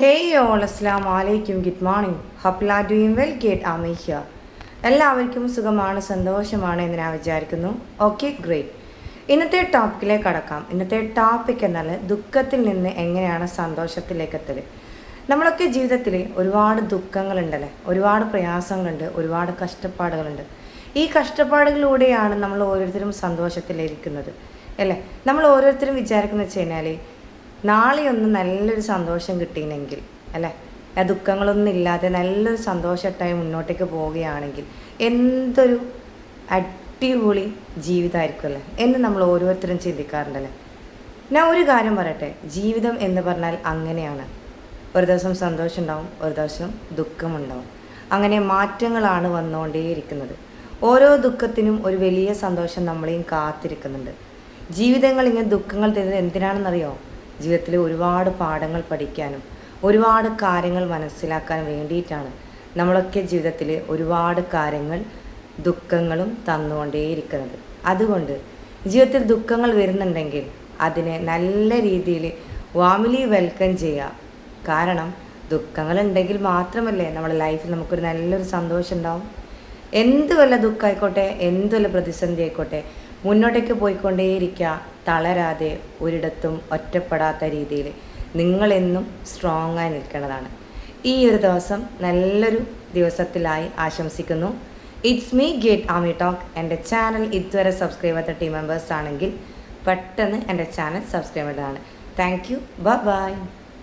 Hey all, Assalamu alaikum, good morning. Hope you are doing well, great, Ami here. എല്ലാവർക്കും സുഖമാണ് സന്തോഷമാണ് എന്ന് ഞാൻ വിചാരിക്കുന്നു. Okay great. ഇന്നത്തെ ടോപ്പിക്കിലേക്ക് കടക്കാം. ഇന്നത്തെ ടോപ്പിക് എന്നാൽ ദുഃഖത്തിൽ നിന്ന് എങ്ങനെയാണ് സന്തോഷത്തിലേക്ക് എത്തൽ. നമ്മളൊക്കെ ജീവിതത്തിൽ ഒരുപാട് ദുഃഖങ്ങളുണ്ടല്ലേ, ഒരുപാട് പ്രയാസങ്ങളുണ്ട്, ഒരുപാട് കഷ്ടപ്പാടുകളുണ്ട്. ഈ കഷ്ടപ്പാടുകളിലൂടെയാണ് നമ്മൾ ഓരോരുത്തരും സന്തോഷത്തിലിരിക്കുന്നത് അല്ലേ. നമ്മൾ ഓരോരുത്തരും വിചാരിക്കുന്നത് വെച്ച് കഴിഞ്ഞാൽ നാളെയൊന്ന് നല്ലൊരു സന്തോഷം കിട്ടിയെങ്കിൽ അല്ലേ, ദുഃഖങ്ങളൊന്നും ഇല്ലാതെ നല്ലൊരു സന്തോഷമായിട്ടായി മുന്നോട്ടേക്ക് പോവുകയാണെങ്കിൽ എന്തൊരു അടിപൊളി ജീവിതമായിരിക്കുമല്ലേ എന്ന് നമ്മൾ ഓരോരുത്തരും ചിന്തിക്കാറുണ്ടല്ലേ. ഞാൻ ഒരു കാര്യം പറയട്ടെ, ജീവിതം എന്ന് പറഞ്ഞാൽ അങ്ങനെയാണ്. ഒരു ദിവസം സന്തോഷം ഉണ്ടാവും, ഒരു ദിവസം ദുഃഖമുണ്ടാവും. അങ്ങനെ മാറ്റങ്ങളാണ് വന്നുകൊണ്ടേയിരിക്കുന്നത്. ഓരോ ദുഃഖത്തിനും ഒരു വലിയ സന്തോഷം നമ്മളെയും കാത്തിരിക്കുന്നുണ്ട്. ജീവിതങ്ങൾ ഇങ്ങനെ ദുഃഖങ്ങൾ തരുന്നത് എന്തിനാണെന്നറിയോ? ജീവിതത്തിൽ ഒരുപാട് പാഠങ്ങൾ പഠിക്കാനും ഒരുപാട് കാര്യങ്ങൾ മനസ്സിലാക്കാനും വേണ്ടിയിട്ടാണ്. നമ്മളൊക്കെ ജീവിതത്തിൽ ഒരുപാട് കാര്യങ്ങൾ ദുഃഖങ്ങളും തന്നുകൊണ്ടേയിരിക്കുന്നത്. അതുകൊണ്ട് ജീവിതത്തിൽ ദുഃഖങ്ങൾ വരുന്നുണ്ടെങ്കിൽ അതിനെ നല്ല രീതിയിൽ വാമിലി വെൽക്കം ചെയ്യുക. കാരണം ദുഃഖങ്ങളുണ്ടെങ്കിൽ മാത്രമല്ലേ നമ്മുടെ ലൈഫിൽ നമുക്കൊരു നല്ലൊരു സന്തോഷം ഉണ്ടാവും. എന്ത് വല്ല ദുഃഖമായിക്കോട്ടെ, എന്ത് വല്ല പ്രതിസന്ധി ആയിക്കോട്ടെ, മുന്നോട്ടേക്ക് പോയിക്കൊണ്ടേയിരിക്കുക, തളരാതെ ഒരിടത്തും ഒറ്റപ്പെടാത്ത രീതിയിൽ നിങ്ങളെന്നും സ്ട്രോങ് ആയി നിൽക്കേണ്ടതാണ്. ഈ ഒരു ദിവസം നല്ലൊരു ദിവസത്തിലായി ആശംസിക്കുന്നു. ഇറ്റ്സ് മീ ഗേറ്റ് ആമി ടോക്ക്. എൻ്റെ ചാനൽ ഇതുവരെ സബ്സ്ക്രൈബ് ചെയ്യാത്ത ടീം മെമ്പേഴ്സ് ആണെങ്കിൽ പെട്ടെന്ന് എൻ്റെ ചാനൽ സബ്സ്ക്രൈബ് ചെയ്തതാണ്. Thank you, by.